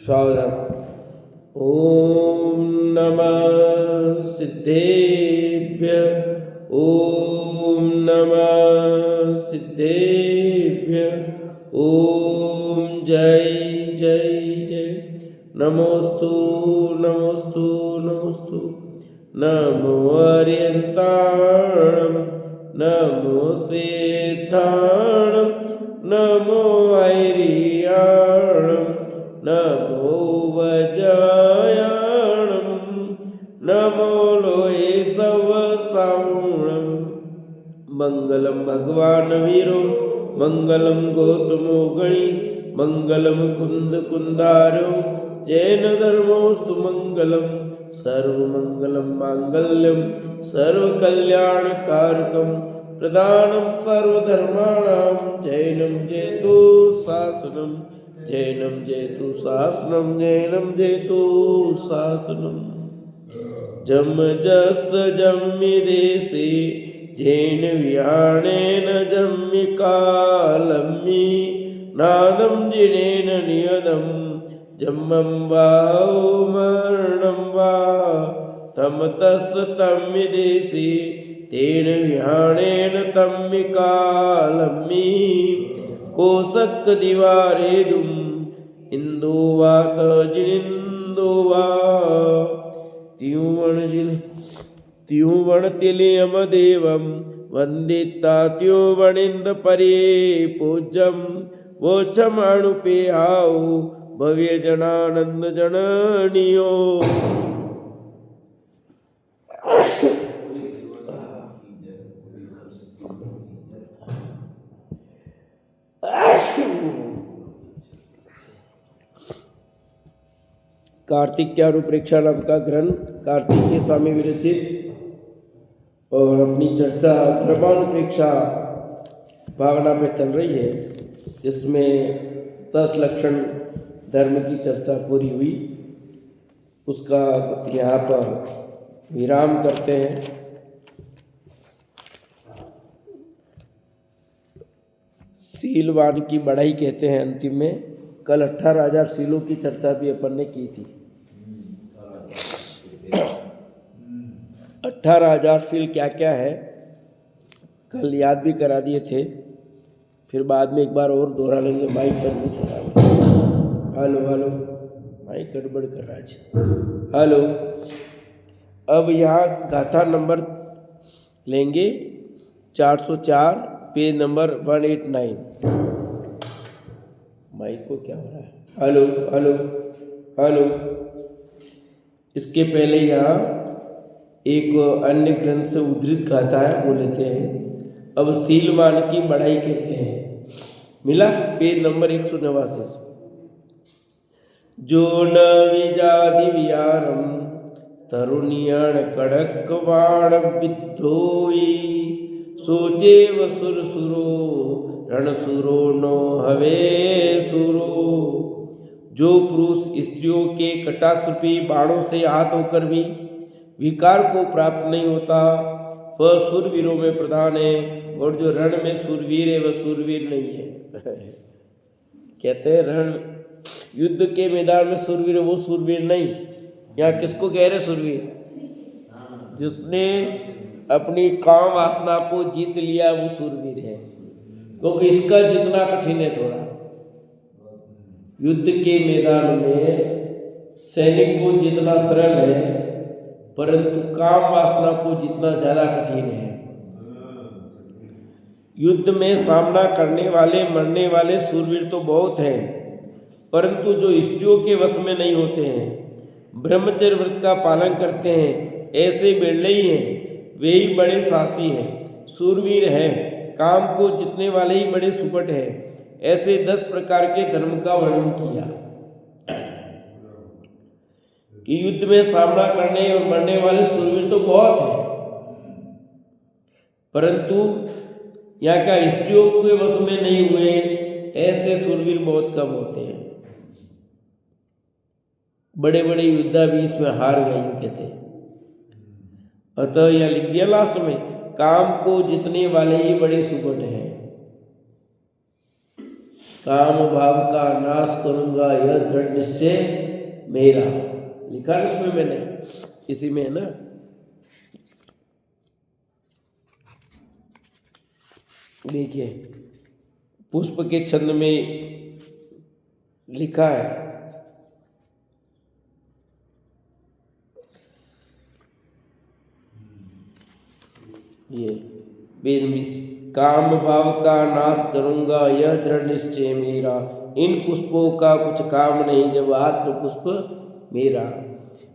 सावधान। ओम नमः सिद्धेभ्य, ओम नमः सिद्धेभ्य, ओम जय जय जय। नमोस्तु नमोस्तु नमोस्तु। नमो अर्यन्ताणं, नमो सिद्धाणं, नमो ऐरियाणं, नमो वज्रायाणं, नमो लोये सवसावणं। मंगलम भगवान वीरो, मंगलम गौतमो गणी, मंगलम कुंद कुंदारो, जैन धर्मोस्तु मंगलम। सर्वमंगलम मांगल्यम सर्वकल्याणकारकम, प्रदानम सर्वधर्माणां। जैनम जयतु शासनम, जैनम जयतु शासनम, जैनम जयतु शासनम। जम जस जम्मि देशे, जैन विहाणेन जम्मि कालम्मि, नादं जिनेन नियदं, जम्मं वा मरणं वा तमतस् तम्मि देशे, तेन विहाणेन तम्मि कालम्मि, कोशक दिवारेदुम, इंदो वा तजिनिंदो वा। त्यूवणतिलयम देवं वंदिता, त्यूवणिंद परे पूज्यम, वोचमाणुपेहाओ भव्य जनानंद जननियो। कार्तिक क्या रूपरेखा नाम का ग्रंथ कार्तिकेय स्वामी विरचित, और अपनी चर्चा धर्मानुप्रेक्षा भावना पे चल रही है, जिसमें 10 लक्षण धर्म की चर्चा पूरी हुई। उसका यहाँ पर विराम करते हैं। सीलवान की बढ़ाई कहते हैं अंतिम में। कल 18,000 सीलों की चर्चा भी अपन ने की थी। 18,000 सील क्या क्या है कल याद भी करा दिए थे, फिर बाद में एक बार और दोहरा लेंगे। माइक पर नहीं चला। हेलो हेलो, माइक गड़बड़ कर रहा है। हेलो। अब यहाँ गाथा नंबर लेंगे 404, पेज नंबर 189। माइक को क्या हो रहा है? Hello hello hello. इसके पहले यहाँ एक अन्य ग्रंथ से उद्धृत गाथा है, वो लेते हैं। अब सीलवान की बढ़ाई कहते हैं। मिला पेज नंबर 189। जो न विजाधि विहारम, तरुणियण कड़क बाण विद्धोई, सोचे वसुर सुरो, रण सुरो नो हवे सुरो। जो पुरुष स्त्रियों के कटाक्ष रूपी बाणों से आहत होकर भी विकार को प्राप्त नहीं होता, वह सूरवीरों में प्रधान है। और जो रण में सूरवीर है, वह सूरवीर नहीं है। कहते हैं रण युद्ध के मैदान में सूरवीर, वो सूरवीर नहीं। यहाँ किसको कह रहे सूरवीर? जिसने अपनी काम वासना को जीत लिया, वो सूरवीर है। क्योंकि इसका जितना कठिन है थोड़ा। युद्ध के मैदान में सैनिक को जितना सरल है, परंतु काम वासना को जितना ज्यादा कठिन है। युद्ध में सामना करने वाले, मरने वाले सूरवीर तो बहुत हैं, परंतु जो स्त्रियों के वश में नहीं होते हैं, ब्रह्मचर्य व्रत का पालन करते हैं, ऐसे बिरले ही हैं। वे ही बड़े साहसी हैं, सूरवीर हैं। काम को जीतने वाले ही बड़े सुपट हैं। ऐसे 10 प्रकार के धर्म का वर्णन किया कि युद्ध में सामना करने और मरने वाले सूरवीर तो बहुत हैं, परंतु यहाँ क्या स्त्रियों के वश में नहीं हुए, ऐसे सूरवीर बहुत कम होते हैं। बड़े बड़े योद्धा भी इसमें हार गए, यूं कहते हैं। अतः यह लिख दिया लास्ट में, काम को जीतने वाले ही बड़े सुपट हैं। काम भाव का नाश करूंगा यह दृढ़ निश्चय मेरा। लिखा है उसमें मैंने, इसी में है ना। देखिए पुष्प के छंद में लिखा है, ये वेद में, काम भाव का नाश करूंगा यह दृढ़ निश्चय मेरा, इन पुष्पों का कुछ काम नहीं जब आत्म पुष्प मेरा।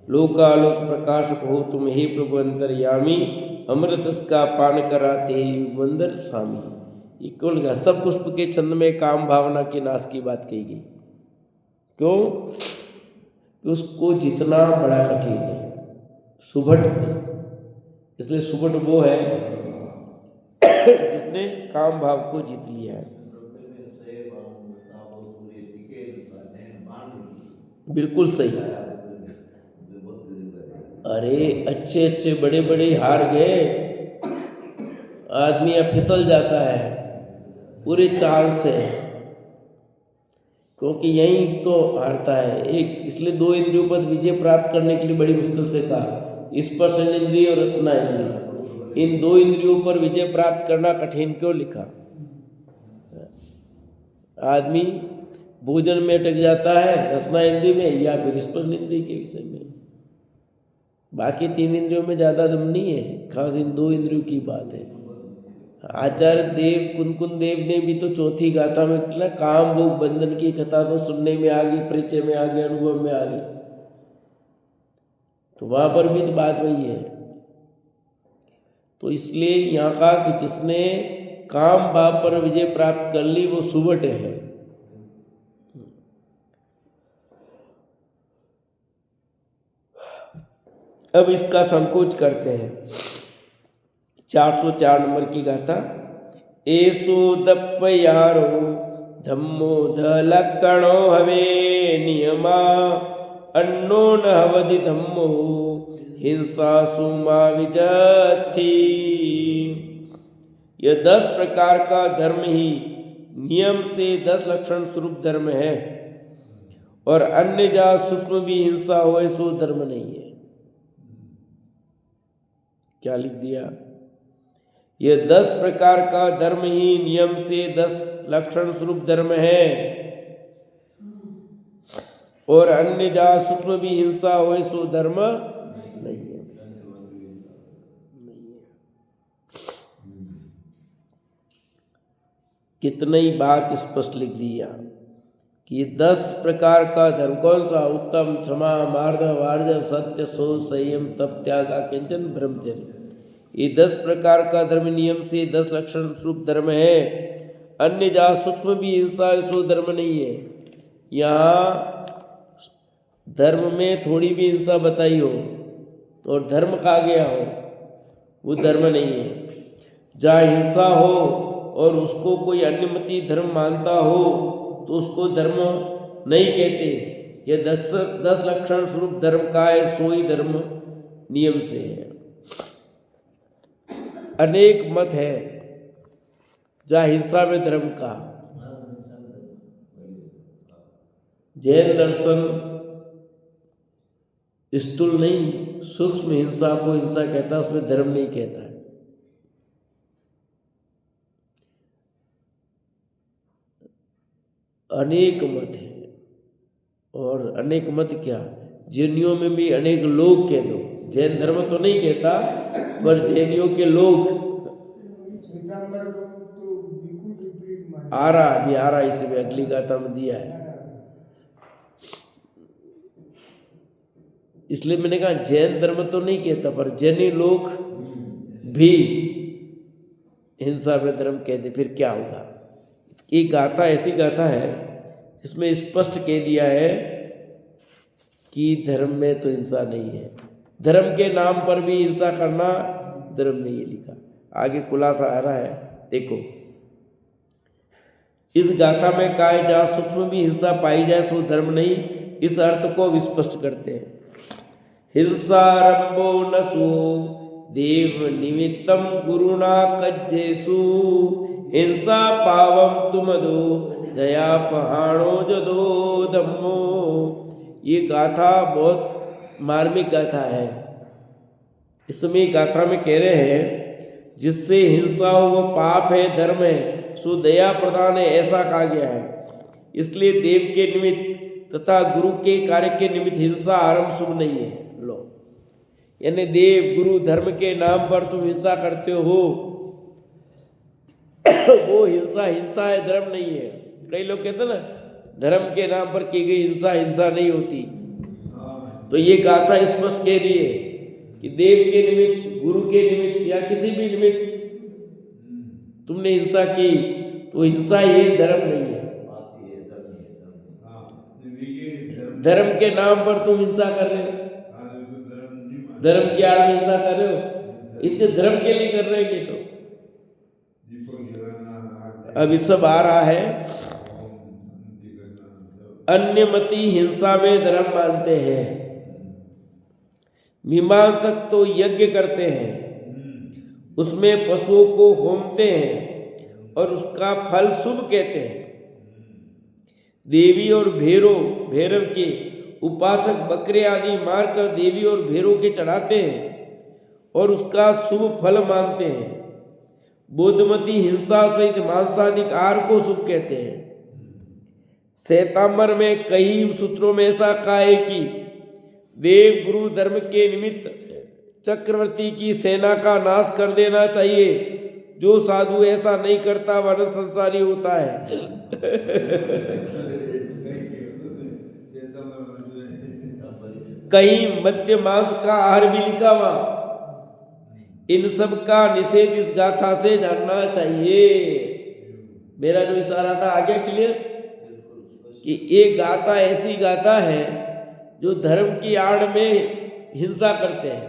लोकालोक प्रकाशक हो तुम हे प्रभु अंतर्यामी, अमृत रस का पान कराते ही वंदर स्वामी। ये क्यों लिखा? सब पुष्प के छंद में काम भावना के नाश की बात कही गई। क्यों? कि उसको जितना बड़ा कठिन है सुभट, इसलिए सुभट वो है जिसने काम भाव को जीत लिया है। बिल्कुल सही। अरे अच्छे अच्छे बड़े बड़े हार गए, आदमी अब फिसल जाता है पूरे चाल से, क्योंकि यही तो हारता है एक। इसलिए दो इंद्रियों पर विजय प्राप्त करने के लिए बड़ी मुश्किल से कहा, स्पर्श इंद्रिय और रसना इंद्रिय, इन दो इंद्रियों पर विजय प्राप्त करना कठिन क्यों लिखा? आदमी भोजन में अटक जाता है, रसना इंद्रिय में या फिर स्पर्श इंद्रिय के विषय में। बाकी तीन इंद्रियों में ज़्यादा दम नहीं है, खास इन दो इंद्रियों की बात है। आचार्य देव कुनकुन देव ने भी तो चौथी गाथा में किया, काम भोग बंधन की कथा तो सुनने में आ गई, परिचय में आ गई, अनुभव में आ गई, तो वहां पर भी तो बात वही है। तो इसलिए यहाँ कहा कि जिसने काम भाव पर विजय प्राप्त कर ली वो सुबट है। अब इसका संकोच करते हैं। 404 नंबर की गाथा। एसो दप्पयारो धम्मो धलक्कणो हवे नियमा, अन्नो न हवदि धम्मो हिंसा सुमा विजथी। यह 10 प्रकार का धर्म ही नियम से 10 लक्षण स्वरूप धर्म है, और अन्य जा सूक्ष्म भी हिंसा हो सो धर्म नहीं है। क्या लिख दिया? यह 10 प्रकार का धर्म ही नियम से 10 लक्षण स्वरूप धर्म है, और अन्य जा सूक्ष्म भी हिंसा हो सो धर्म नहीं है। कितनी बात स्पष्ट लिख दिया कि 10 प्रकार का धर्म कौन सा? उत्तम, क्षमा, मार्दव, वार्जव, सत्य, शोध, संयम, तप, त्याग, आकिंचन, ब्रह्मचर्य। ये 10 प्रकार का धर्म नियम से 10 लक्षण स्वरूप धर्म है। अन्य जहाँ सूक्ष्म भी हिंसा सो धर्म नहीं है। यहाँ धर्म में थोड़ी भी हिंसा बताई हो और धर्म कहा गया हो, वो धर्म नहीं है। जहाँ हिंसा हो और उसको कोई अन्यमति धर्म मानता हो तो उसको धर्म नहीं कहते। ये 10 लक्षण स्वरूप धर्म का है, सोई धर्म नियम से है। अनेक मत है जहाँ हिंसा में धर्म का। जैन दर्शन स्थूल नहीं, सूक्ष्म हिंसा को हिंसा कहता है, उसमें धर्म नहीं कहता है। अनेक मत है, और अनेक मत क्या, जैनियों में भी अनेक लोग कह दो। जैन धर्म तो नहीं कहता, पर जैनियों के लोग आ रहा इसमें अगली गाथा में दिया है। इसलिए मैंने कहा जैन धर्म तो नहीं कहता, पर जैनी लोग भी हिंसा में धर्म कहते। फिर क्या होगा? एक गाथा ऐसी गाथा है जिसमें स्पष्ट कह दिया है कि धर्म में तो हिंसा नहीं है। धर्म के नाम पर भी हिंसा करना धर्म नहीं है लिखा। आगे खुलासा आ रहा है, देखो। इस गाथा में कहा है जहाँ सूक्ष्म भी हिंसा पाई जाए सो धर्म नहीं, इस अर्थ को विस्पष्ट करते हैं। हिंसारंभो नसु देव निमित्तम गुरुणा कज्जेसु, हिंसा पावम तुम दो दया पहाड़ो जदो धम्मो। ये गाथा बहुत मार्मिक गाथा है। इसमें गाथा में कह रहे हैं जिससे हिंसा हो वो पाप है, धर्म है, सो दया प्रदान है, ऐसा कहा गया है। इसलिए देव के निमित्त तथा गुरु के कार्य के निमित्त हिंसा आरंभ शुभ नहीं है। लो, यानी देव गुरु धर्म के नाम पर तुम हिंसा करते हो, वो हिंसा है, धर्म नहीं है। कई लोग कहते हैं ना धर्म के नाम पर की गई हिंसा नहीं होती। तो ये गाथा स्पष्ट कह रही है कि देव के निमित्त, गुरु के निमित्त या किसी भी निमित्त तुमने हिंसा की तो हिंसा ये धर्म नहीं है। धर्म के नाम पर तुम हिंसा कर रहे हो, धर्म की आड़ में हिंसा कर रहे हो, इसके धर्म के लिए कर रहे हैं। तो अब इस सब आ रहा है। अन्यमति हिंसा में धर्म मानते हैं। मीमांसक तो यज्ञ करते हैं, उसमें पशुओं को होमते हैं और उसका फल शुभ कहते हैं। देवी और भैरव के उपासक बकरे आदि मारकर देवी और भैरव के चढ़ाते हैं और उसका शुभ फल मानते हैं। बोधमती हिंसा सहित मांसादिक आहार को शुभ कहते हैं। श्वेतांबर में कई सूत्रों में ऐसा कहा है कि देव गुरु धर्म के निमित्त चक्रवर्ती की सेना का नाश कर देना चाहिए। जो साधु ऐसा नहीं करता वह अनंत संसारी होता है। कहीं मध्य मांस का आहार भी लिखा हुआ। इन सब का निषेध इस गाथा से जानना चाहिए। मेरा जो इशारा था आ गया क्लियर कि ये गाथा ऐसी गाथा है जो धर्म की आड़ में हिंसा करते हैं।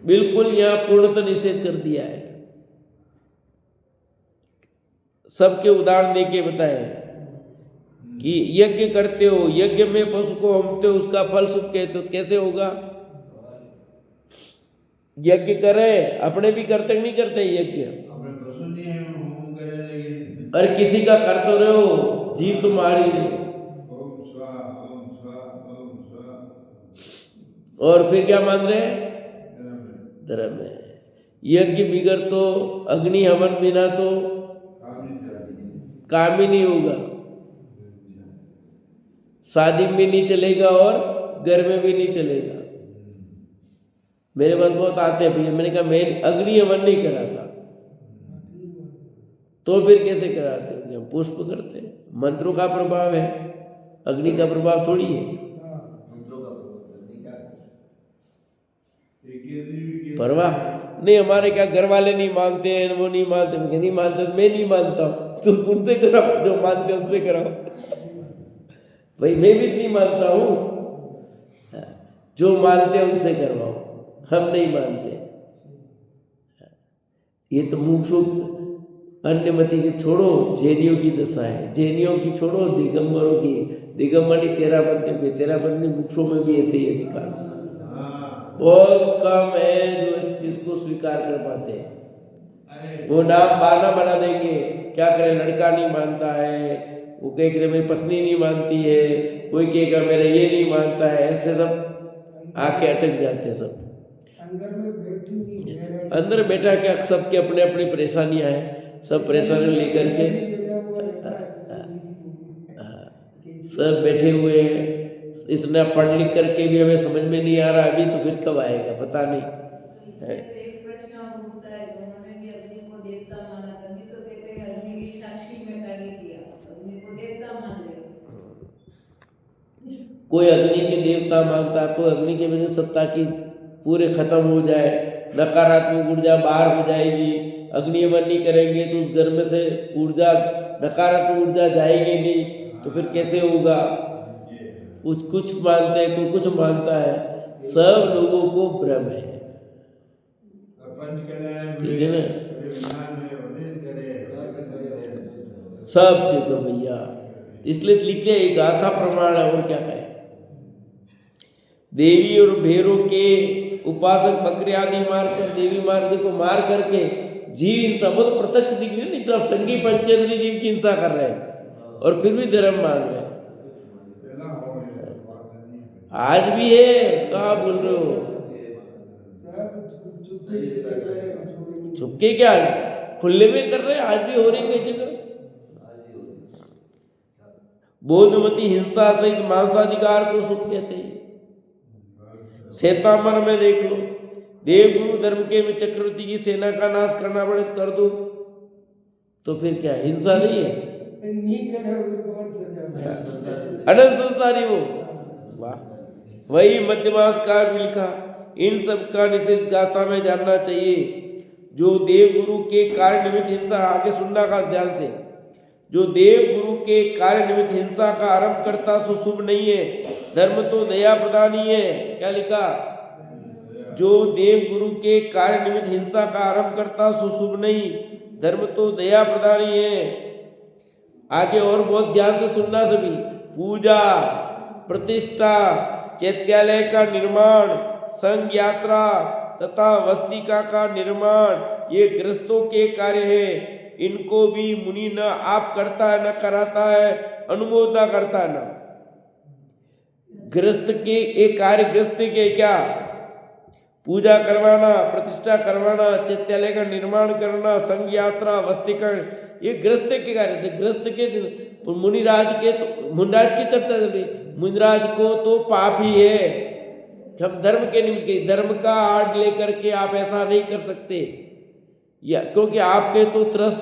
बिल्कुल यहाँ पूर्णतः निषेध कर दिया है। सबके उदाहरण देके बताए कि यज्ञ करते हो, यज्ञ में पशु को होमते हो, उसका फल शुभ कहते हो, तो कैसे होगा? यज्ञ करे, अपने भी करते नहीं करते यज्ञ, अरे किसी का कर तो रहे हो, जीव तुम्हारी और फिर क्या मान रहे हैं? धर्म है। यज्ञ बिगड़ तो अग्नि हवन बिना तो काम ही नहीं होगा, शादी में नहीं चलेगा और घर में भी नहीं चलेगा। मेरे पास बहुत आते हैं भैया, मैंने कहा मैं अग्नि हवन नहीं कराता, तो फिर कैसे कराते हैं? हम पुष्प करते हैं, मंत्रों का प्रभाव है, अग्नि का प्रभाव थोड़ी है। परवाह नहीं, हमारे क्या घर वाले नहीं मानते हैं, वो नहीं मानते, मैं नहीं मानते, मैं नहीं मानता हूँ, तो उनसे कराओ, जो मानते हैं उनसे कराओ। भाई मैं भी नहीं मानता हूँ, जो मानते हैं उनसे करवाओ, हम नहीं मानते। ये तो मुमुक्षु अन्यमति की छोड़ो, जैनियों की दशा है। जैनियों की छोड़ो, दिगंबरों की। दिगंबरी 13 बनते हुए 13 बनते, मुमुक्षुओं में भी ऐसे ही अधिकांश बहुत कम है जो इस चीज को स्वीकार कर पाते हैं। वो नाम बहाना बना देंगे, क्या करें, लड़का नहीं मानता है, वो कहेगा मेरी पत्नी नहीं मानती है, कोई कहेगा मेरा ये नहीं मानता है, ऐसे सब आके अटक जाते हैं। सब अंदर बैठा क्या, सबके अपने अपनी परेशानियां हैं, सब परेशानी लेकर के सब बैठे हुए हैं। इतना पढ़ लिख करके भी हमें समझ में नहीं आ रहा अभी, तो फिर कब आएगा पता नहीं है। एक प्रश्न और उठता है, उन्होंने भी अग्नि को देवता माना, तभी तो कहते हैं अग्नि की साक्षी में कार्य किया, अग्नि को देवता मान लिया। कोई अग्नि के देवता मानता, कोई अग्नि के बिना सत्ता की पूरे खत्म हो जाए, नकारात्मक ऊर्जा बाहर हो जाएगी। अग्नि हवन नहीं करेंगे तो उस घर में से ऊर्जा, नकारात्मक ऊर्जा जाएगी नहीं, तो फिर कैसे होगा? कुछ मानते हैं, कोई कुछ मानता है, सब लोगों को भ्रम है, ठीक है ना? सब जगह भैया, इसलिए लिखे एक गाथा प्रमाण है, और क्या कहे। देवी और भैरव के उपासक बकरी आदि मारकर देवी मार को मार करके जीव हिंसा, वो तो प्रत्यक्ष दिख रही है नहीं, तरफ संगी पंचेंद्रीय जीव की हिंसा कर रहे हैं और फिर भी धर्म मान रहे हैं। आज भी है, कहाँ बोल रहे हो? चुपके क्या है, खुले में कर रहे हैं, आज भी हो रही कई जगह। बोधमती हिंसा सहित मांसाधिकार को सुख कहते हैं। श्वेतांबर में देख लो, देवगुरु धर्म के में चक्रवर्ती की सेना का नाश करना पड़े कर दो, तो फिर क्या हिंसा नहीं है? अनंत संसारी वो, वाह। वही मध्यमासकार भी लिखा, इन सब का निषेध गाथा में जानना चाहिए। जो देवगुरु के कार्य निमित्त हिंसा, आगे सुनना का ध्यान से, जो देव गुरु के कार्य निमित्त हिंसा का आरंभ करता सो शुभ नहीं है, धर्म तो दया प्रदान ही है। क्या लिखा? जो देव गुरु के कार्य निमित्त हिंसा का आरंभ करता सो शुभ नहीं, धर्म तो दया प्रदान ही है। आगे और बहुत ध्यान से सुनना सभी। पूजा, प्रतिष्ठा, चैत्यालय का निर्माण, संघ यात्रा तथा वस्तिका का निर्माण ये गृहस्थों के कार्य है। इनको भी मुनि न आप करता है, न कराता है, अनुमोदना करता है न। गृहस्थ के एक कार्य, गृहस्थ के क्या? पूजा करवाना, प्रतिष्ठा करवाना, चैत्यालय का निर्माण करना, संघ यात्रा, वस्तीकरण, ये गृहस्थ के कार्य थे। गृहस्थ के मुनिराज के, तो मुनिराज की चर्चा चल रही, मुनिराज को तो पाप ही है। हम धर्म के निमित्त के, धर्म का आड़ लेकर के आप ऐसा नहीं कर सकते, या क्योंकि आपके तो त्रस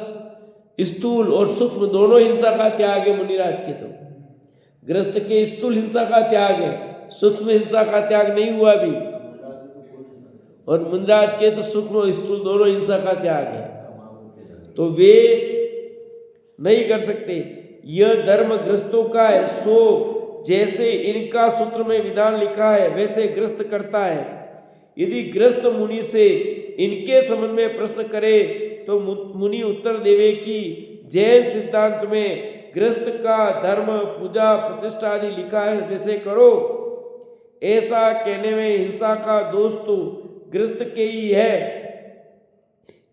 स्थूल और सूक्ष्म दोनों हिंसा का त्याग है। मुनिराज के तो गृहस्थ के स्थूल हिंसा का त्याग है, सूक्ष्म हिंसा का त्याग नहीं हुआ भी, और मुनिराज के तो सूक्ष्म और स्थूल दोनों हिंसा का त्याग है, तो वे नहीं कर सकते। यह धर्म गृहस्थों का है, सो जैसे इनका सूत्र में विधान लिखा है वैसे गृहस्थ करता है। यदि गृहस्थ मुनि से इनके संबंध में प्रश्न करे तो मुनि उत्तर देवे कि जैन सिद्धांत में गृहस्थ का धर्म पूजा प्रतिष्ठा आदि लिखा है वैसे करो। ऐसा कहने में हिंसा का दोष तो गृहस्थ के ही है।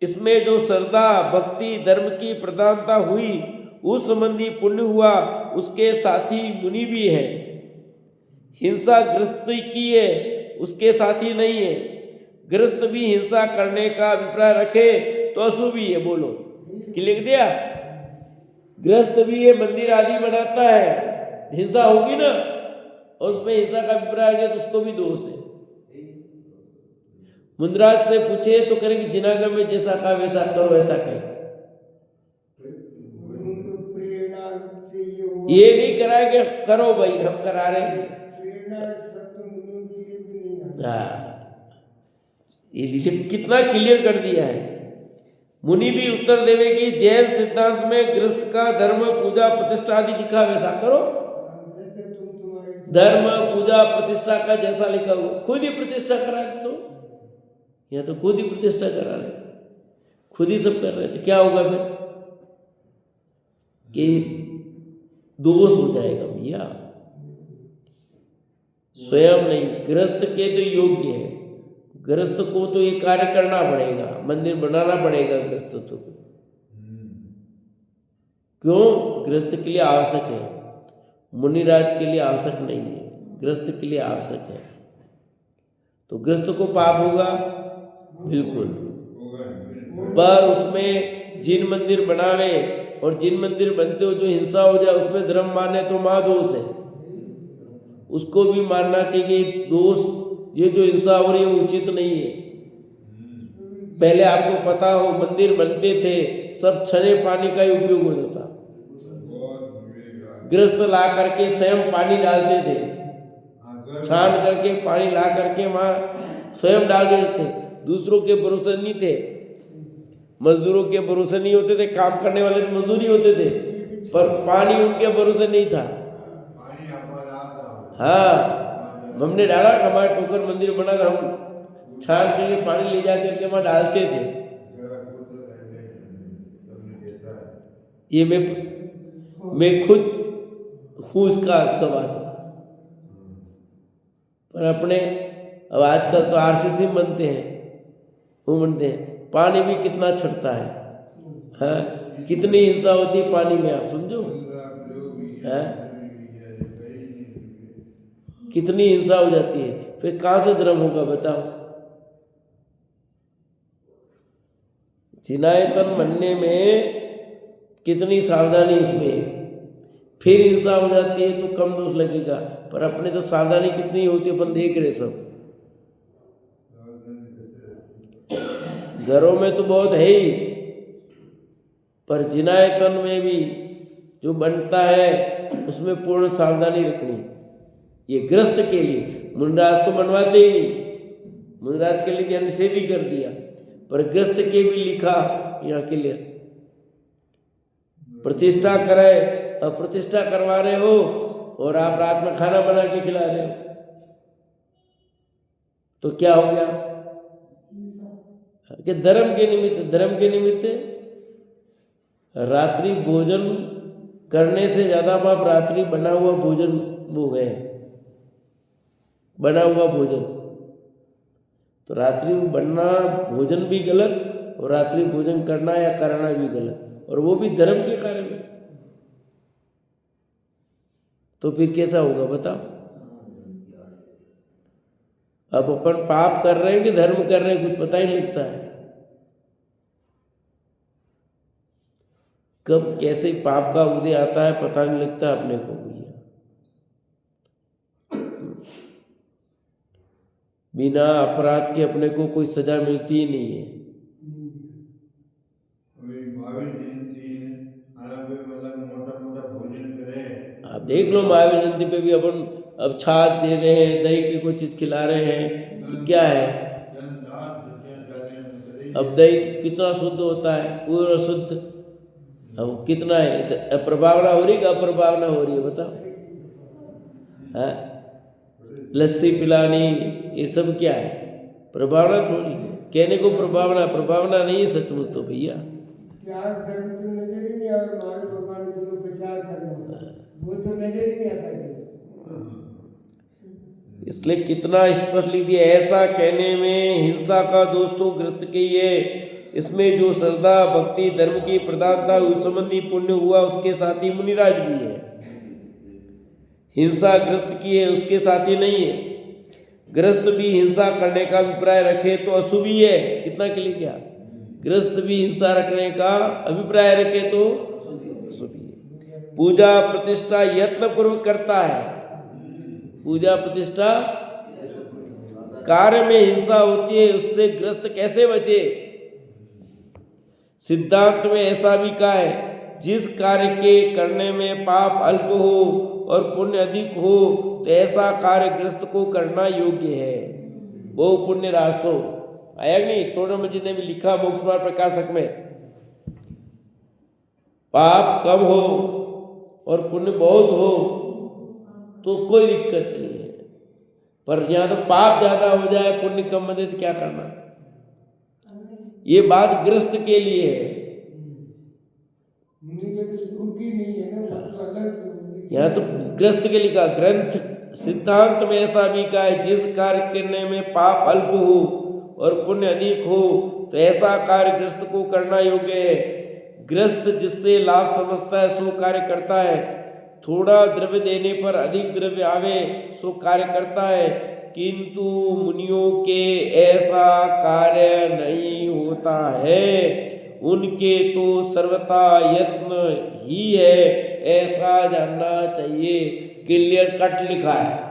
इसमें जो श्रद्धा भक्ति धर्म की प्रधानता हुई उस संबंधी पुण्य हुआ, उसके साथी मुनि भी है। हिंसा गृहस्थ की है, उसके साथी नहीं है। गृहस्थ भी हिंसा करने का अभिप्राय रखे तो अशुभ ही है। बोलो कि लिख दिया? गृहस्थ भी ये मंदिर आदि बनाता है, हिंसा होगी ना, और उसमें हिंसा का अभिप्राय है तो उसको भी दोष है। मुनिराज से पूछे तो करें कि जिनागम में जैसा कहा वैसा करो, ऐसा कहे। ये नहीं कराए कि करो भाई, हम करा रहे हैं। ये कितना क्लियर कर दिया है। मुनि भी उत्तर देवे कि जैन सिद्धांत में गृहस्थ का धर्म पूजा प्रतिष्ठा आदि लिखा वैसा करो। धर्म पूजा प्रतिष्ठा का जैसा लिखा हुआ, खुद ही प्रतिष्ठा करा दो, या तो खुद ही प्रतिष्ठा करा रहे, खुद ही सब कर रहे, तो क्या होगा फिर? कि दोष हो जाएगा भैया। स्वयं नहीं, गृहस्थ के तो योग्य है। गृहस्थ को तो ये कार्य करना पड़ेगा, मंदिर बनाना पड़ेगा गृहस्थ तो। क्यों? गृहस्थ के लिए आवश्यक है, मुनिराज के लिए आवश्यक नहीं है, गृहस्थ के लिए आवश्यक है। तो गृहस्थ को पाप होगा बिल्कुल, पर उसमें जिन मंदिर बनावे और जिन मंदिर बनते हो जो हिंसा हो जाए उसमें धर्म माने तो महादोष है, उसको भी मानना चाहिए। दोष ये जो हिंसा हो रही है वो उचित नहीं है। पहले आपको पता हो मंदिर बनते थे सब छने पानी का ही उपयोग होता था। गृहस्थ ला करके स्वयं पानी डालते थे, छान करके पानी ला करके वहाँ स्वयं डाल देते थे। दूसरों के भरोसे नहीं थे, मजदूरों के भरोसे नहीं होते थे, काम करने वाले मजदूर ही होते थे, पर पानी उनके भरोसे नहीं था। हाँ, हमने डाला, हमारे टोकर मंदिर बना था, हम छान करके पानी ले जा करके वहाँ डालते थे। ये मैं खुद हूँ इसका गवाह, पर अपने अब आजकल तो आरसीसी बनते हैं, वो बनते हैं, पानी भी कितना छटता है, हाँ, कितनी हिंसा होती है पानी में, आप समझो, हाँ, कितनी हिंसा हो जाती है, फिर कहाँ से धर्म होगा बताओ। चिनायतन बनने में कितनी सावधानी उसमें है, फिर हिंसा हो जाती है तो कम दोष लगेगा, पर अपने तो सावधानी कितनी होती है, अपन देख रहे सब, घरों में तो बहुत है ही, पर जिनायतन में भी जो बनता है उसमें पूर्ण सावधानी रखनी। ये गृहस्थ के लिए, मुनिराज तो बनवाते ही नहीं, मुनिराज के लिए निषेध ही कर दिया, पर गृहस्थ के भी लिखा यहाँ के लिए, प्रतिष्ठा करे, अब प्रतिष्ठा करवा रहे हो और आप रात में खाना बना के खिला रहे हो, तो क्या हो गया कि धर्म के निमित्त रात्रि भोजन करने से ज्यादा बाप रात्रि बना हुआ भोजन वो गए, बना हुआ भोजन, तो रात्रि बनना भोजन भी गलत और रात्रि भोजन करना या करना भी गलत, और वो भी धर्म के कारण में, तो फिर कैसा होगा बताओ। अब अपन पाप कर रहे हैं कि धर्म कर रहे हैं, कुछ पता ही नहीं लगता है, कब कैसे पाप का उदय आता है पता नहीं लगता अपने को भैया। बिना अपराध के अपने को कोई सजा मिलती ही नहीं है। आप देख लो महावीर जयंती पे भी अपन अब छाछ दे रहे हैं, दही की कोई चीज खिला रहे हैं, तो क्या है, अब दही कितना शुद्ध होता है, पूरा शुद्ध, अब कितना है, प्रभावना हो रही है, अप्रभावना हो रही है बताओ, है लस्सी पिलानी, ये सब क्या है, प्रभावना थोड़ी, कहने को प्रभावना नहीं है सचमुच तो भैया। धर्म तो नजर ही नहीं, और महावीर भगवान ने जो प्रचार करना वो तो नजर ही नहीं आता है। इसलिए कितना स्पष्ट लिख दिया, ऐसा कहने में हिंसा का दोष तो गृहस्थ के ही है, इसमें जो श्रद्धा भक्ति धर्म की प्रधानता उस संबंधी पुण्य हुआ उसके साथी मुनिराज भी है, हिंसा गृहस्थ की है उसके साथी नहीं है। गृहस्थ भी हिंसा करने का अभिप्राय रखे तो अशुभ ही है, कितना के लिए क्या, गृहस्थ भी हिंसा रखने का अभिप्राय रखे तो अशुभ ही है। पूजा प्रतिष्ठा यत्न पूर्वक करता है, पूजा प्रतिष्ठा कार्य में हिंसा होती है, उससे ग्रस्त कैसे बचे। सिद्धांत में ऐसा भी कहा है, जिस कार्य के करने में पाप अल्प हो और पुण्य अधिक हो तो ऐसा कार्य ग्रस्त को करना योग्य है। बहु पुण्य रासो आया नहीं, तोड़म जी ने भी लिखा मोक्ष मार्ग प्रकाशक में, पाप कम हो और पुण्य बहुत हो तो कोई दिक्कत नहीं है, पर यहाँ तो पाप ज्यादा हो जाए पुण्य कम बने तो क्या करना। ये बात गृहस्थ के लिए है, यहाँ तो गृहस्थ के लिए कहा। ग्रंथ सिद्धांत में ऐसा भी कहा है, जिस कार्य करने में पाप अल्प हो और पुण्य अधिक हो तो ऐसा कार्य गृहस्थ को करना योग्य है। गृहस्थ जिससे लाभ समझता है सो कार्य करता है, थोड़ा द्रव्य देने पर अधिक द्रव्य आवे सो कार्य करता है, किंतु मुनियों के ऐसा कार्य नहीं होता है, उनके तो सर्वथा यत्न ही है, ऐसा जानना चाहिए। क्लियर कट लिखा है,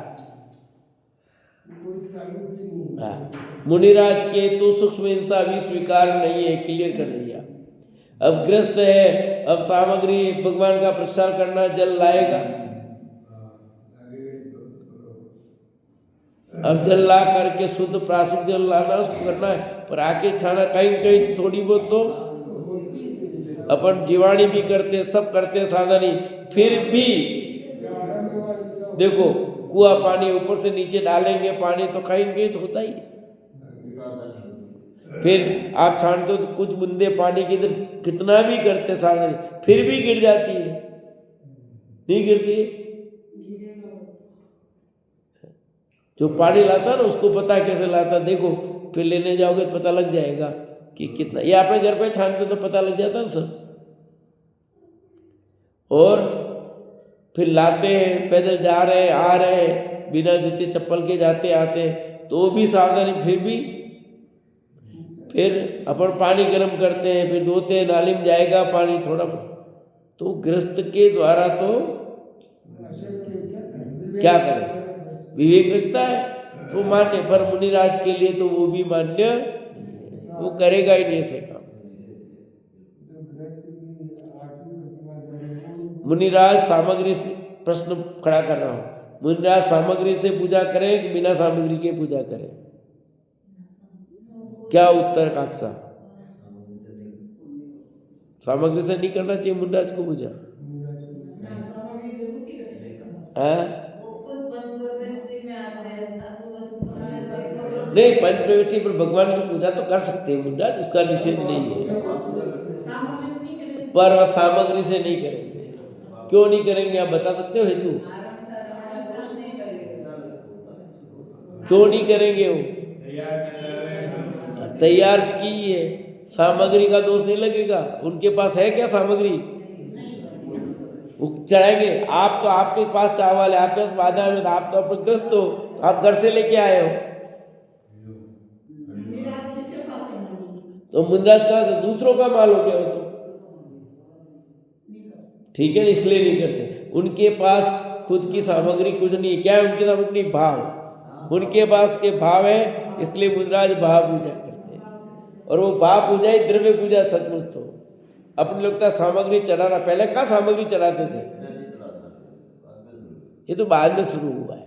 मुनिराज के तो सूक्ष्म हिंसा भी स्वीकार नहीं है, क्लियर कर दिया। अब ग्रस्त है, अब सामग्री भगवान का प्रचार करना, जल लाएगा, अब जल ला करके शुद्ध प्राशुद्ध जल लाना उसको करना है, पर आके छाना कहीं कहीं थोड़ी बहुत तो अपन जीवाणी भी करते, सब करते सावधानी, फिर भी देखो कुआ पानी ऊपर से नीचे डालेंगे पानी तो कहीं कहीं तो होता ही, फिर आप छानते हो तो कुछ बूंदे पानी की इधर कितना भी करते सावधानी फिर भी गिर जाती है, नहीं गिरती, जो पानी लाता ना उसको पता है कैसे लाता, देखो फिर लेने जाओगे तो पता लग जाएगा कि कितना। ये अपने घर पे छानते तो पता लग जाता ना सर। और फिर लाते हैं, पैदल जा रहे आ रहे बिना जूते चप्पल के जाते आते, तो भी सावधानी, फिर अपन पानी गर्म करते हैं, फिर धोते हैं, नाली में जाएगा पानी थोड़ा। तो गृहस्थ के द्वारा तो क्या करें, विवेक रखता है तो मान्य, पर मुनिराज के लिए तो वो भी मान्य, वो करेगा ही नहीं ऐसे काम। मुनिराज सामग्री से, प्रश्न खड़ा कर रहा हूँ, मुनिराज सामग्री से पूजा करें कि बिना सामग्री के पूजा करें? क्या उत्तर काक्षा? सामग्री से नहीं करना चाहिए मुनिराज को पूजा? नहीं, पंचप्रवेशी पर भगवान की पूजा तो कर सकते हैं मुनिराज, उसका निषेध नहीं है, पर सामग्री से नहीं करेंगे। क्यों नहीं करेंगे आप बता सकते हो हेतु? क्यों नहीं करेंगे? वो तैयार की है, सामग्री का दोष नहीं लगेगा। उनके पास है क्या सामग्री? वो चढ़ाएंगे। आप तो, आपके पास चावल है, आपके पास बादाम है, आप तो अपने ग्रस्त हो, आप घर से लेके आए हो, तो मुनिराज कहाँ से? दूसरों का माल हो गया वो तो, ठीक है, इसलिए नहीं करते। उनके पास खुद की सामग्री कुछ नहीं है। क्या है उनकी सामग्री? भाव। उनके पास के भाव है, इसलिए मुनिराज भाव पूजा करते हैं। और वो भाव पूजा ही द्रव्य पूजा सचमुच। तो अपने लोग का सामग्री चढ़ाना, पहले कहाँ सामग्री चढ़ाते थे? ये तो बाद में शुरू हुआ है।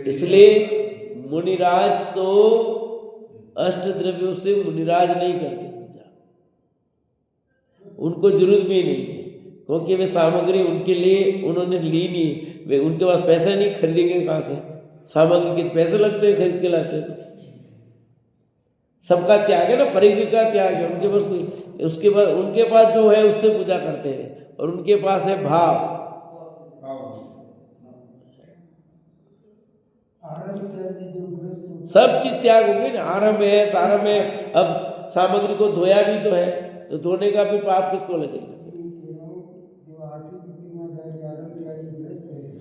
इसलिए मुनिराज तो अष्ट द्रव्यों से मुनिराज नहीं करते पूजा, उनको जरूरत भी नहीं है, क्योंकि वे सामग्री उनके लिए उन्होंने ली नहीं। वे, उनके पास पैसे नहीं, खरीदेंगे कहाँ से? सामग्री के पैसे लगते हैं, खरीद के लाते हैं। तो सबका त्याग है ना, परिग्रह का त्याग है उनके पास कोई। उसके बाद उनके पास जो है उससे पूजा करते हैं, और उनके पास है भाव। सब चीज त्याग हो गई ना। आरंभ है, सारंभ है। अब सामग्री को धोया भी तो है, तो धोने का भी पाप किसको लगेगा?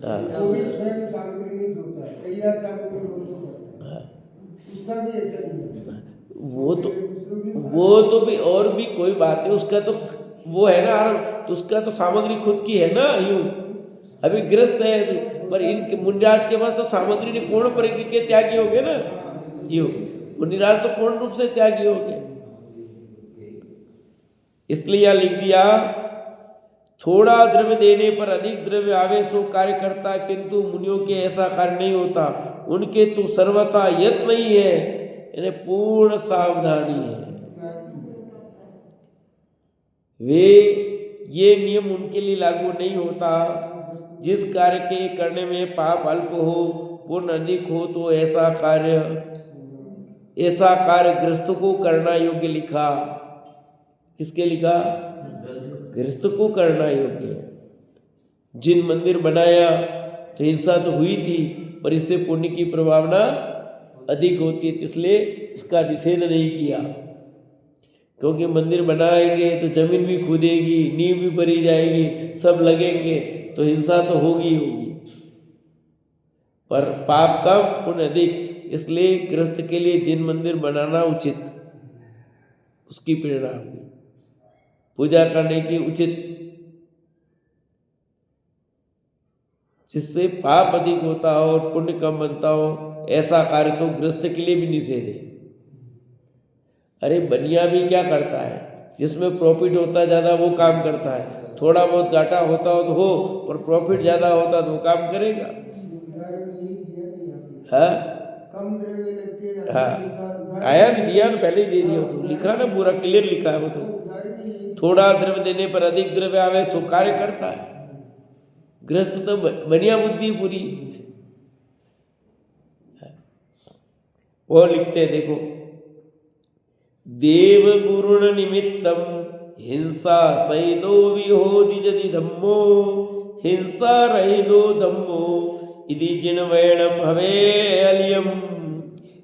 वो भी स्वयं सामग्री नहीं धोता है, तैयार सामग्री और तो करता है, उसका भी ऐसा नहीं है। वो तो भी, और भी कोई बात नहीं, उसका तो वो है ना आरंभ, तो उसका तो सामग्री खुद की है ना। यूं अभी ग्रस्त है, पर इनके मुनिराज के पास तो सामग्री नहीं, पूर्ण परिग्रह के त्यागी हो गए ना। यूं मुनिराज तो पूर्ण रूप से त्यागी हो गए। इसलिए यह लिख दिया, थोड़ा द्रव्य देने पर अधिक द्रव्य आवे सो कार्य करता, किंतु मुनियों के ऐसा कार्य नहीं होता। उनके तो सर्वथा यत्न ही है, यानी पूर्ण सावधानी है। वे ये नियम उनके लिए लागू नहीं होता। जिस कार्य के करने में पाप अल्प हो, पुण्य अधिक हो, तो ऐसा कार्य गृहस्थ को करना योग्य लिखा। किसके लिखा? गृहस्थ को करना योग्य है। जिन मंदिर बनाया तो हिंसा तो हुई थी, पर इससे पुण्य की प्रभावना अधिक होती है, इसलिए इसका निषेध नहीं किया। क्योंकि मंदिर बनाएंगे तो जमीन भी खुदेगी, नींव भी भरी जाएगी, सब लगेंगे, तो हिंसा तो होगी होगी, पर पाप कम पुण्य अधिक। इसलिए गृहस्थ के लिए जिन मंदिर बनाना उचित, उसकी प्रेरणा होगी। पूजा करने की उचित, जिससे पाप अधिक होता हो और पुण्य कम बनता हो, ऐसा कार्य तो गृहस्थ के लिए भी निषेध है। अरे बनिया भी क्या करता है? जिसमें प्रॉफिट होता है ज़्यादा वो काम करता है, थोड़ा बहुत घाटा होता हो तो हो, पर प्रॉफिट ज़्यादा होता तो वो काम करेगा। हाँ, आया नहीं, दिया ना, पहले ही दे दिया, तो लिखा ना, पूरा क्लियर लिखा है वो तो। थोड़ा द्रव्य देने पर अधिक द्रव्य आवे सो कार्य करता है। गृहस्थ तो बनिया बुद्धि पूरी। वो लिखते हैं देखो, देव गुरुण निमित्तम हिंसा सहितो विहोति जदि धम्मो हिंसा रहितो धम्मो इति जिनवैणम हवे अलियम।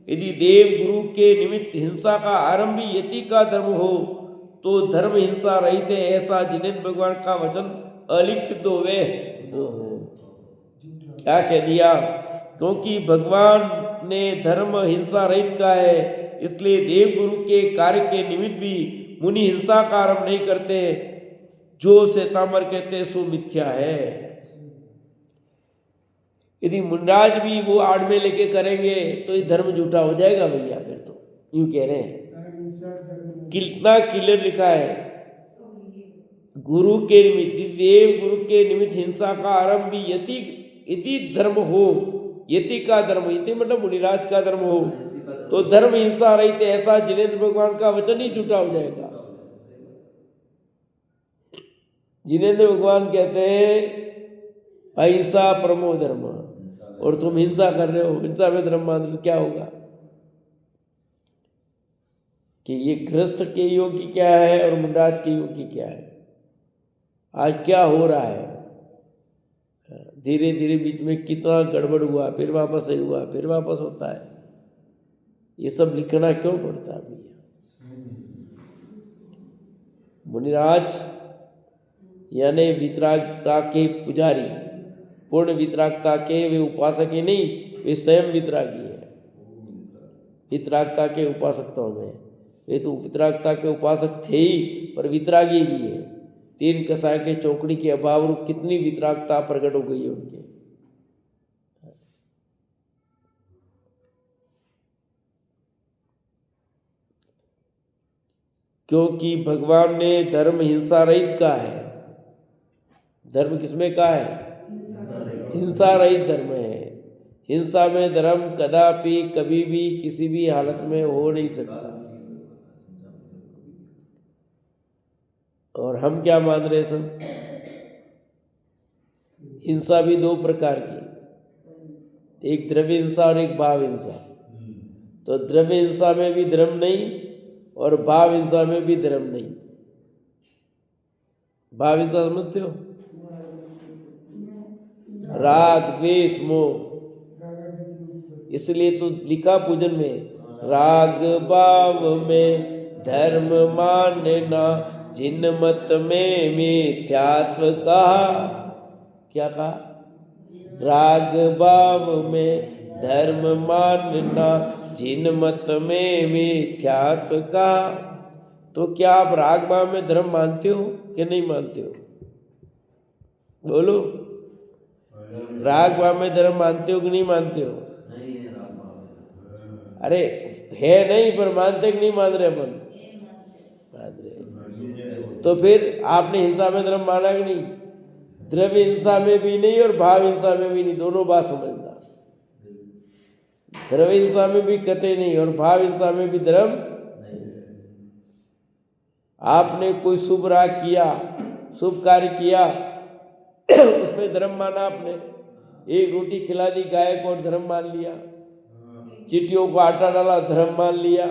यदि देव गुरु के निमित्त हिंसा का आरंभ ही यति का धर्म हो तो धर्म हिंसा रहित है, ऐसा जिनेन्द्र भगवान का वचन अलिख सिद्ध होवे। क्या कह दिया? क्योंकि भगवान ने धर्म हिंसा रहित का है, इसलिए देव गुरु के कार्य के निमित्त भी मुनि हिंसा का आरंभ नहीं करते। जो श्वेतांबर कहते सो मिथ्या है। यदि मुंडाज भी वो आड़ में लेके करेंगे तो ये धर्म झूठा हो जाएगा भैया। फिर तो यूं कह रहे हैं, कितना क्लियर लिखा है, गुरु के निमित्त देव गुरु के निमित्त हिंसा का आरंभ भी यति धर्म हो, यति का धर्म, यति मतलब मुनिराज का धर्म हो तो धर्म हिंसा रहित ऐसा जिनेन्द्र भगवान का वचन ही झूठा हो जाएगा। जिनेन्द्र भगवान कहते हैं अहिंसा परमो धर्म, और तुम हिंसा कर रहे हो, हिंसा में धर्म मान रहे, क्या होगा? कि ये गृहस्थ के योग्य क्या है और मुंडाज के योग्य क्या है? आज क्या हो रहा है? धीरे धीरे बीच में कितना गड़बड़ हुआ, फिर वापस सही हुआ, फिर वापस होता है। ये सब लिखना क्यों पड़ता है भैया? मुनिराज यानी वितरागता के पुजारी, पूर्ण वितरागता के वे उपासक ही नहीं, वे स्वयं वितरागी है। वितरागता के उपासकताओं में वे तो वितरागता के उपासक थे ही, पर वितरागी भी है। तीन कसाय के चौकड़ी के अभाव रूप कितनी वितरागता प्रकट हो गई है उनके। क्योंकि भगवान ने धर्म हिंसा रहित का है। धर्म किसमें का है? हिंसा रहित धर्म है। हिंसा में धर्म कदापि कभी भी किसी भी हालत में हो नहीं सकता। और हम क्या मान रहे सब? हिंसा भी दो प्रकार की, एक द्रव्य हिंसा और एक भाव हिंसा। तो द्रव्य हिंसा में भी धर्म नहीं और भाव हिंसा में भी धर्म नहीं। भाव हिंसा समझते हो? राग द्वेष मोह, इसलिए तो लिखा पूजन में, राग भाव में धर्म मानना जिन मत में मिथ्यात्व कहा। क्या कहा? राग भाव में धर्म मानना जिन मत में मिथ्यात्व कहा। तो क्या आप राग भाव में धर्म मानते हो कि नहीं मानते हो? बोलो, राग भाव में धर्म मानते हो कि नहीं मानते हो? अरे है नहीं, पर मानते कि नहीं मान रहे अपन? मान रहे। तो फिर आपने हिंसा में धर्म माना कि नहीं? द्रव्य हिंसा में भी नहीं और भाव हिंसा में भी नहीं, दोनों बात समझना। द्रव्य हिंसा में भी कतई नहीं और भाव हिंसा में भी धर्म नहीं। आपने कोई शुभ राग किया, शुभ कार्य किया, उसमें धर्म माना आपने। एक रोटी खिला दी गाय को और धर्म मान लिया, चींटियों को आटा डाला धर्म मान लिया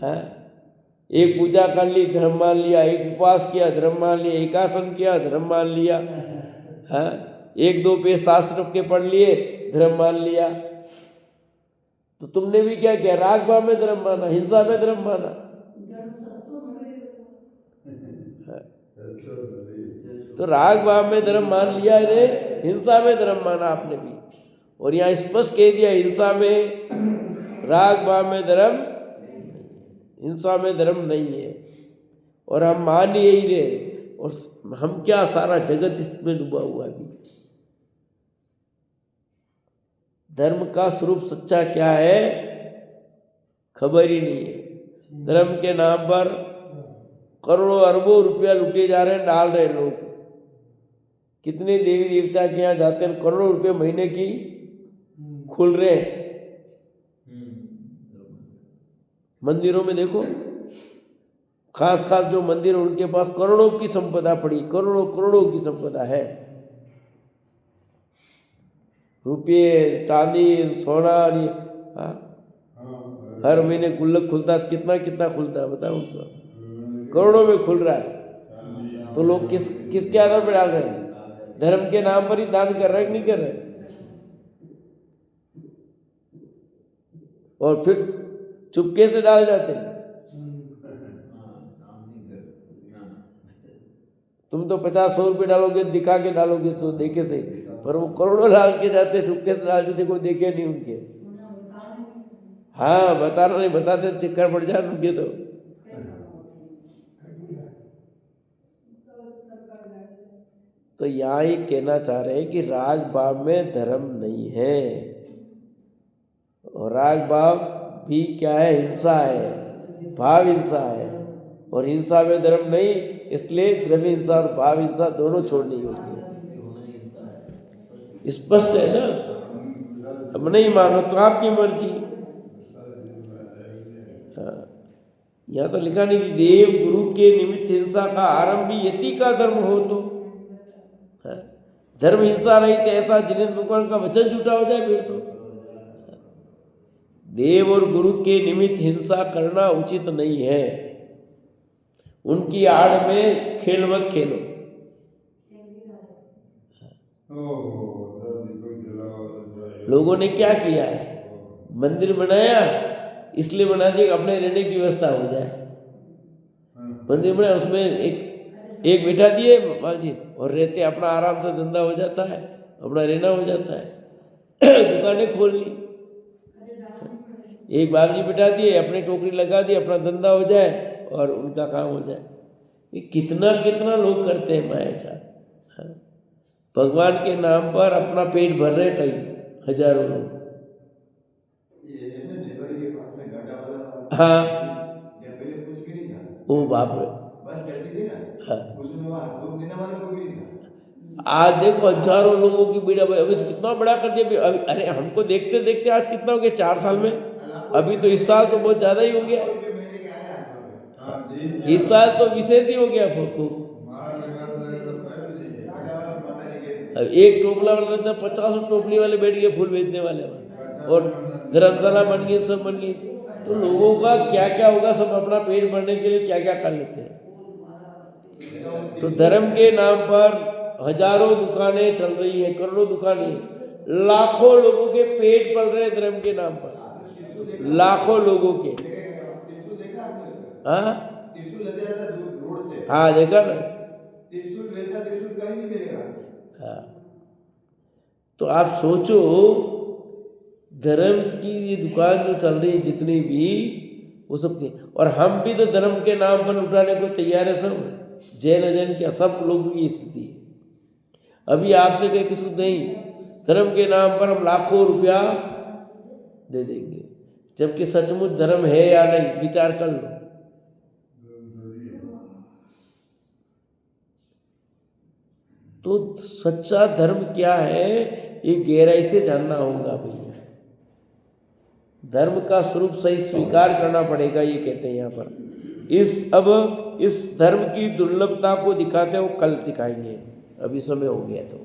है, एक पूजा कर ली धर्म मान लिया, एक उपवास किया धर्म मान लिया, एक आसन किया धर्म मान लिया है, एक दो पेज शास्त्र के पढ़ लिए धर्म मान लिया। तो तुमने भी क्या किया? राग भाव में धर्म माना, हिंसा में धर्म माना। तो राग भाव में धर्म मान लिया रे, हिंसा में धर्म माना आपने भी। और यहाँ स्पष्ट कह दिया हिंसा में, राग भाव में धर्म, हिंसा में धर्म नहीं है। और हम मान यही रहे, और हम क्या, सारा जगत इसमें डूबा हुआ है। धर्म का स्वरूप सच्चा क्या है खबर ही नहीं है। धर्म के नाम पर करोड़ों अरबों रुपया लुटे जा रहे हैं, डाल रहे लोग। कितने देवी देवता के यहाँ जाते हैं, करोड़ों रुपये महीने की खुल रहे हैं। मंदिरों में देखो, खास खास जो मंदिर उनके पास करोड़ों की संपदा पड़ी, करोड़ों करोड़ों की संपदा है। रुपये, चांदी, सोना, हर महीने गुल्लक खुलता है। कितना कितना खुलता है बताओ उनको। करोड़ों में खुल रहा है, तो लोग किसके आधार पर डाल रहे हैं? धर्म के नाम पर ही दान कर रहे हैं कि नहीं कर रहे? और फिर चुपके से डाल जाते हैं। तुम तो 50-100 रुपये डालोगे, दिखा के डालोगे तो देखे से, पर वो करोड़ों डाल के जाते, चुपके से डालते थे, कोई देखे नहीं उनके। हाँ, बताना नहीं, बताते चक्कर पड़ जाए उनके। तो यहाँ ये कहना चाह रहे हैं कि राग भाव में धर्म नहीं है, और राग भाव भी क्या है? हिंसा है, भाव हिंसा है, और हिंसा में धर्म नहीं, इसलिए द्रव्य हिंसा और भाव हिंसा दोनों छोड़नी होती है। स्पष्ट है ना? अब नहीं मानो तो आपकी मर्जी। यहाँ तो लिखा नहीं कि देव गुरु के निमित्त हिंसा का आरंभ भी यति का धर्म हो तो धर्म हिंसा रही तो ऐसा जिनेन्द्र भगवान का वचन झूठा हो जाए। फिर तो देव और गुरु के निमित्त हिंसा करना उचित नहीं है। उनकी आड़ में खेल मत खेलो। लोगों ने क्या किया है? मंदिर बनाया, इसलिए बना दिया अपने रहने की व्यवस्था हो जाए। मंदिर बनाया, उसमें एक बिठा दिए बाजी, और रहते अपना आराम से धंधा हो जाता है, अपना रहना हो जाता है। दुकानें खोल ली, एक बाबजी बिठा दिए, अपने टोकरी लगा दी, अपना धंधा हो जाए और उनका काम हो जाए। ये कितना कितना लोग करते हैं मायाचार। भगवान के नाम पर अपना पेट भर रहे कई हजारों लोग। हाँ, ओ बाप रे, बस चलती थी ना, हाँ, उसमें वहाँ दूध देने वाला कोई भी नहीं था। आज देखो हजारों लोगों की भीड़। अभी तो कितना बड़ा कर दिया। अभी अरे हमको देखते देखते आज कितना हो गया? 4 साल में। अभी तो इस साल तो बहुत ज़्यादा ही हो गया। इस साल तो विशेष ही हो गया। एक टोपला वाला था, 50 टोपली वाले बैठ गए फूल बेचने वाले, और धर्मशाला बन गई, सब बन गई। तो लोगों का क्या क्या होगा, सब अपना पेट भरने के लिए क्या क्या कर लेते हैं। तो धर्म के नाम पर हजारों दुकानें चल रही हैं, करोड़ों दुकानें, लाखों लोगों के पेट पल रहे हैं धर्म के नाम पर, लाखों लोगों के। हाँ, हाँ, देखा ना। कहीं नहीं मिलेगा। हाँ, तो आप सोचो, धर्म की ये दुकान जो चल रही है जितनी भी, वो सब थी। और हम भी तो धर्म के नाम पर लुटाने को तैयार है सब। जैन अजैन क्या सब लोगों की स्थिति है। अभी आपसे कहे कुछ नहीं, धर्म के नाम पर हम लाखों रुपया दे देंगे, जबकि सचमुच धर्म है या नहीं, विचार कर लो। तो सच्चा धर्म क्या है, ये गहराई से जानना होगा भैया। धर्म का स्वरूप सही स्वीकार करना पड़ेगा, ये कहते हैं यहाँ पर। अब इस धर्म की दुर्लभता को दिखाते हैं, वो कल दिखाएंगे, अभी समय हो गया तो।